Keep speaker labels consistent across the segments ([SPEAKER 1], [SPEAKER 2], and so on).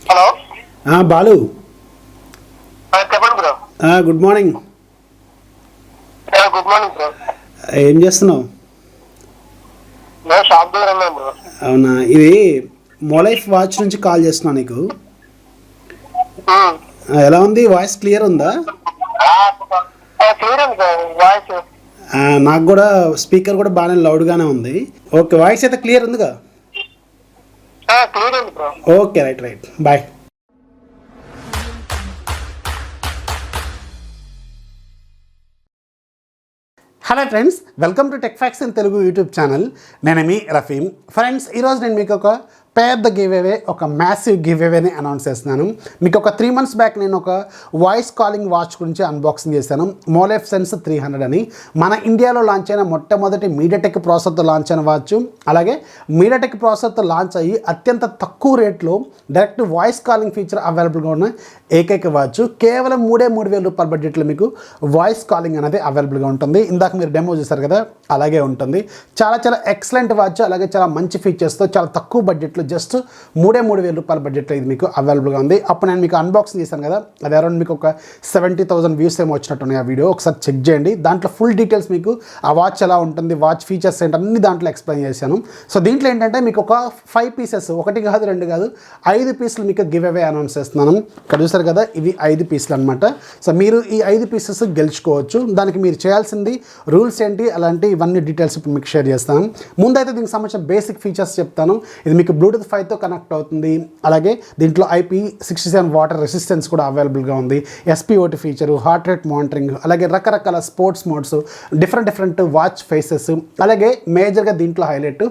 [SPEAKER 1] Hello
[SPEAKER 2] Balu,
[SPEAKER 1] చెప్పండి bro.
[SPEAKER 2] Good morning.
[SPEAKER 1] Good morning bro.
[SPEAKER 2] ఏం చేస్తున్నావు?
[SPEAKER 1] నేను షాప్ దగ్గర ఉన్నాను బ్రో.
[SPEAKER 2] అవునా, ఇది మొలైఫ్ వాచ్ నుంచి కాల్ చేస్తున్నా నీకు. ఎలా ఉంది? వాయిస్ క్లియర్ ఉందా?
[SPEAKER 1] క్లియర్ ఉంది వాయిస్.
[SPEAKER 2] నాకు కూడా స్పీకర్ కూడా బాగానే లౌడ్గానే ఉంది. ఓకే, వాయిస్ అయితే క్లియర్ ఉందిగా?
[SPEAKER 1] క్లియర్ ఉంది bro.
[SPEAKER 2] Okay, right bye. Hello friends, welcome to TechFox in Telugu YouTube channel. నేను మీ రఫీమ్. ఫ్రెండ్స్, ఈరోజు నేను మీకు ఒక పెద్ద గివ్అవే, ఒక మ్యాసివ్ గివ్అవేని అనౌన్స్ చేస్తున్నాను. మీకు ఒక 3 months బ్యాక్ నేను ఒక వాయిస్ కాలింగ్ వాచ్ గురించి అన్బాక్సింగ్ చేశాను. మోలైఫ్ సెన్స్ 300 అని మన ఇండియాలో లాంచ్ అయిన మొట్టమొదటి మీడియాటెక్ ప్రాసెసర్తో లాంచ్ అయిన వాచ్. అలాగే మీడియాటెక్ ప్రాసెసర్తో లాంచ్ అయ్యి అత్యంత తక్కువ రేట్లో డైరెక్ట్ వాయిస్ కాలింగ్ ఫీచర్ అవైలబుల్గా ఉన్న ఏకైక వాచ్. కేవలం 3,000 రూపాయల బడ్జెట్లో మీకు వాయిస్ కాలింగ్ అనేది అవైలబుల్గా ఉంటుంది. ఇందాక మీరు డెమో చూసారు కదా, అలాగే ఉంటుంది. చాలా ఎక్సలెంట్ వాచ్, అలాగే చాలా మంచి ఫీచర్స్తో చాలా తక్కువ బడ్జెట్లో జస్ట్ 3,000 రూపాయల బడ్జెట్లో ఇది మీకు అవైలబుల్గా ఉంది. అప్పుడు నేను మీకు అన్బాక్సింగ్ చేశాను కదా, అది అరౌండ్ మీకు ఒక 70,000 వ్యూస్ ఏమో వచ్చినట్టున్నాయి ఆ వీడియో. ఒకసారి చెక్ చేయండి. దాంట్లో ఫుల్ డీటెయిల్స్ మీకు ఆ వాచ్ ఎలా ఉంటుంది, వాచ్ ఫీచర్స్ ఏంటి అన్ని దాంట్లో ఎక్స్ప్లెయిన్ చేశాను. సో దీంట్లో ఏంటంటే మీకు ఒక 5 pieces, 1 కాదు 2 కాదు 5 పీసులు మీకు గివ్ అవే అనౌన్స్ చేస్తున్నాను. ఇక్కడ చూసారు కదా, ఇవి 5 పీసులు అనమాట. సో మీరు ఈ 5 పీసెస్ గెలుచుకోవచ్చు. దానికి మీరు చేయాల్సింది రూల్స్ ఏంటి అలాంటి ఇవన్నీ డీటెయిల్స్ ఇప్పుడు మీకు షేర్ చేస్తాను. ముందైతే దీనికి సంబంధించిన బేసిక్ ఫీచర్స్ చెప్తాను. ఇది మీకు బ్లూటూత్ 5తో కనెక్ట్ అవుతుంది. అలాగే దీంట్లో IP67 వాటర్ రెసిస్టెన్స్ కూడా అవైలబుల్గా ఉంది. SPOT feature, heart rate monitoring, అలాగే రకరకాల sports modes, different watch faces, అలాగే మేజర్గా దీంట్లో హైలైట్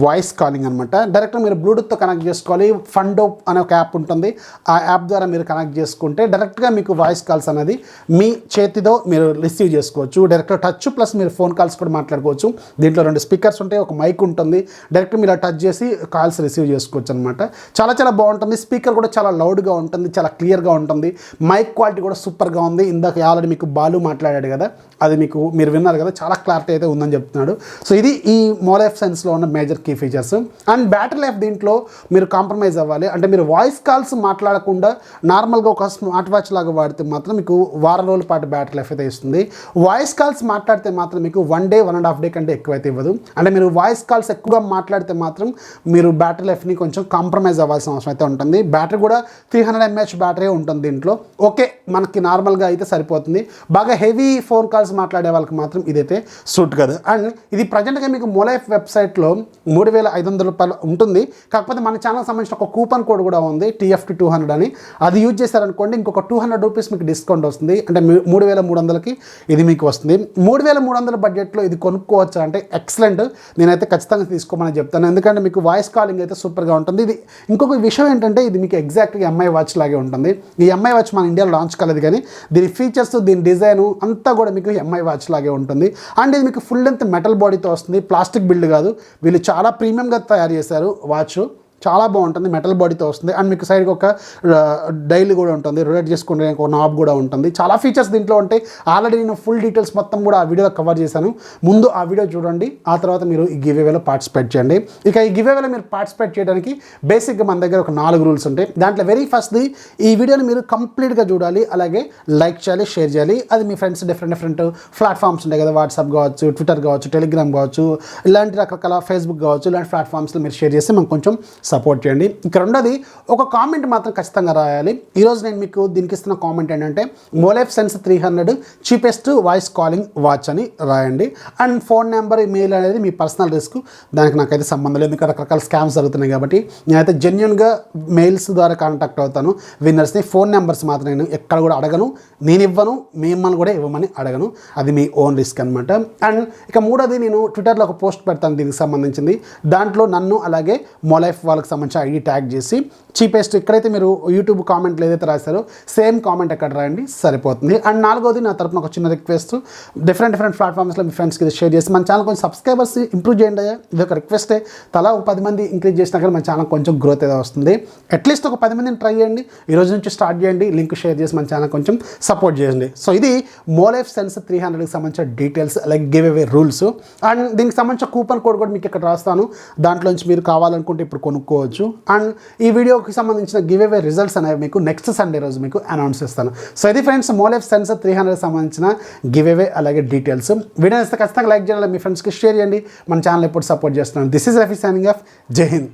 [SPEAKER 2] వాయిస్ కాలింగ్ అనమాట. డైరెక్ట్ మీరు బ్లూటూత్తో కనెక్ట్ చేసుకోవాలి. ఫండో అనే ఒక యాప్ ఉంటుంది. ఆ యాప్ ద్వారా మీరు కనెక్ట్ చేసుకుంటే డైరెక్ట్గా మీకు వాయిస్ కాల్స్ అనేది మీ చేతితో మీరు రిసీవ్ చేసుకోవచ్చు. డైరెక్ట్ టచ్ ప్లస్ మీరు ఫోన్ కాల్స్ కూడా మాట్లాడుకోవచ్చు. దీంట్లో 2 స్పీకర్స్ ఉంటాయి, ఒక మైక్ ఉంటుంది. డైరెక్ట్ మీరు టచ్ చేసి కాల్స్ రిసీవ్ చేసుకోవచ్చు అనమాట. చాలా బాగుంటుంది. స్పీకర్ కూడా చాలా లౌడ్గా ఉంటుంది, చాలా క్లియర్గా ఉంటుంది. మైక్ క్వాలిటీ కూడా సూపర్గా ఉంది. ఇందాక ఆల్రెడీ మీకు బాలు మాట్లాడాడు కదా, అది మీకు మీరు విన్నారు కదా, చాలా క్లారిటీ అయితే ఉందని చెప్తున్నాడు. సో ఇది ఈ మోలైఫ్ సెన్స్లో ఉన్న major key features. And battery life దీంట్లో మీరు కాంప్రమైజ్ అవ్వాలి. అంటే మీరు వాయిస్ కాల్స్ మాట్లాడకుండా నార్మల్గా ఒక స్మార్ట్ వాచ్ లాగా వాడితే మాత్రం మీకు 1 వారం రోజుల పాటు బ్యాటరీ లైఫ్ అయితే ఇస్తుంది. వాయిస్ కాల్స్ మాట్లాడితే మాత్రం మీకు 1 day 1.5 day కంటే ఎక్కువైతే ఇవ్వదు. అంటే మీరు వాయిస్ కాల్స్ ఎక్కువగా మాట్లాడితే మాత్రం మీరు బ్యాటరీ లైఫ్ని కొంచెం కాంప్రమైజ్ అవ్వాల్సిన అవసరం అయితే ఉంటుంది. బ్యాటరీ కూడా 300 mAh బ్యాటరీ ఉంటుంది దీంట్లో. ఓకే, మనకి నార్మల్గా అయితే సరిపోతుంది. బాగా హెవీ ఫోన్ కాల్స్ మాట్లాడే వాళ్ళకి మాత్రం ఇదైతే సూట్ కాదు. అండ్ ఇది ప్రజెంట్గా మీకు మోలైఫ్ వెబ్సైట్లో 3,500 రూపాయలు ఉంటుంది. కాకపోతే మన ఛానల్ సంబంధించిన ఒక కూపన్ కోడ్ కూడా ఉంది, TFT200 అని. అది యూజ్ చేశారనుకోండి, ఇంకొక 200 రూపీస్ మీకు డిస్కౌంట్ వస్తుంది. అంటే 3,300కి ఇది మీకు వస్తుంది. 3,300 బడ్జెట్లో ఇది కొనుక్కోవచ్చు అంటే ఎక్సలెంట్. నేనైతే ఖచ్చితంగా తీసుకోమని చెప్తాను. ఎందుకంటే మీకు వాయిస్ కాలింగ్ అయితే సూపర్గా ఉంటుంది. ఇది ఇంకొక విషయం ఏంటంటే, ఇది మీకు ఎగ్జాక్ట్గా MI వాచ్ లాగే ఉంటుంది. ఈ MI వాచ్ మన ఇండియాలో లాంచ్ కాలేదు, కానీ దీని ఫీచర్స్, దీని డిజైన్ అంతా కూడా మీకు MI వాచ్ లాగే ఉంటుంది. అండ్ ఇది మీకు ఫుల్ లెంత్ మెటల్ బాడీతో వస్తుంది, ప్లాస్టిక్ బిల్డ్ కాదు. వీళ్ళు చాలా ప్రీమియంగా తయారు చేశారు వాచ్. చాలా బాగుంటుంది, మెటల్ బాడీతో వస్తుంది. అండ్ మీకు సైడ్కి ఒక డైలీ కూడా ఉంటుంది, రొటేట్ చేసుకునే ఒక నాబ్ కూడా ఉంటుంది. చాలా ఫీచర్స్ దీంట్లో ఉంటాయి. ఆల్రెడీ నేను ఫుల్ డీటెయిల్స్ మొత్తం కూడా ఆ వీడియోలో కవర్ చేశాను. ముందు ఆ వీడియో చూడండి, ఆ తర్వాత మీరు ఈ గివ్ అవేలో పార్టిసిపేట్ చేయండి. ఇక ఈ గివ్ అవేలో మీరు పార్టిసిపేట్ చేయడానికి బేసిక్గా మన దగ్గర ఒక 4 రూల్స్ ఉంటాయి. దాంట్లో వెరీ ఫస్ట్ది, ఈ వీడియోని మీరు కంప్లీట్గా చూడాలి, అలాగే లైక్ చేయాలి, షేర్ చేయాలి. అది మీ ఫ్రెండ్స్ డిఫరెంట్ ప్లాట్ఫామ్స్ ఉంటాయి కదా, వాట్సాప్ కావచ్చు, ట్విట్టర్ కావచ్చు, టెలిగ్రామ్ కావచ్చు, ఇలాంటి రకరకాల ఫేస్బుక్ కావచ్చు, ఇలాంటి ప్లాట్ఫామ్స్లో మీరు షేర్ చేస్తే మనకు కొంచెం సపోర్ట్ చేయండి. ఇక్కడ రెండోది, ఒక కామెంట్ మాత్రం ఖచ్చితంగా రాయాలి. ఈరోజు నేను మీకు దీనికి ఇస్తున్న కామెంట్ ఏంటంటే, Molife Sense 300 cheapest voice calling watch అని రాయండి. అండ్ ఫోన్ నెంబర్, ఇమెయిల్ అనేది మీ పర్సనల్ రిస్క్, దానికి నాకైతే సంబంధం లేదు. ఎందుకంటే రకరకాల స్కామ్స్ జరుగుతున్నాయి కాబట్టి నేనైతే జెన్యున్గా మెయిల్స్ ద్వారా కాంటాక్ట్ అవుతాను విన్నర్స్ని. ఫోన్ నెంబర్స్ మాత్రం నేను ఎక్కడ కూడా అడగను, నేను ఇవ్వను, మిమ్మల్ని కూడా ఇవ్వమని అడగను. అది మీ ఓన్ రిస్క్ అనమాట. అండ్ ఇక మూడోది, నేను ట్విట్టర్లో ఒక పోస్ట్ పెడతాను దీనికి సంబంధించింది. దాంట్లో నన్ను అలాగే మోలైఫ్ వాళ్ళకి సంబంధించి ఐడి ట్యాగ్ చేసి చీపెస్ట్, ఇక్కడైతే మీరు యూట్యూబ్ కామెంట్లు ఏదైతే రాశారో సేమ్ కామెంట్ ఎక్కడ రాయండి, సరిపోతుంది. అండ్ నాలుగోది, నా తరపున ఒక చిన్న రిక్వెస్ట్, డిఫరెంట్ ప్లాట్ఫామ్స్లో మీ ఫ్రెండ్స్కి ఇది షేర్ చేసి మన ఛానల్ కొంచెం సబ్స్క్రైబర్స్ ఇంప్రూవ్ చేయండి అయ్యా. ఇది ఒక రిక్వెస్టే. తలా ఒక 10 మంది ఇంక్రీజ్ చేసినా కానీ మన ఛానల్ కొంచెం గ్రోత్ ఏదో వస్తుంది. అట్లీస్ట్ ఒక 10 మందిని ట్రై చేయండి. ఈ రోజు నుంచి స్టార్ట్ చేయండి, లింక్ షేర్ చేసి మన ఛానల్ కొంచెం సపోర్ట్ చేయండి. సో ఇది మోలైఫ్ సెన్స్ 300కి సంబంధించిన డీటెయిల్స్, అలాగే గివ్ అవే రూల్స్. అండ్ దీనికి సంబంధించిన కూపన్ కోడ్ కూడా మీకు ఇక్కడ రాస్తాను. దాంట్లోంచి మీరు కావాలనుకుంటే ఇప్పుడు కొనుక్కోవచ్చు. కొనుక్కోవచ్చు. అండ్ ఈ వీడియోకి సంబంధించిన గివ్ అవే రిజల్ట్స్ అనేవి మీకు నెక్స్ట్ సండే రోజు మీకు అనౌన్స్ చేస్తాను. సో ఇది ఫ్రెండ్స్ మోలైఫ్ సెన్సర్ 300 సంబంధించిన గివ్ అవే అలాగే డీటెయిల్స్. వీడియో ఇస్తే ఖచ్చితంగా లైక్ చేయాలి, మీ ఫ్రెండ్స్కి షేర్ చేయండి. మన ఛానల్ ఎప్పుడు సపోర్ట్ చేస్తున్నాను. This is Rafi signing off. జై హింద్.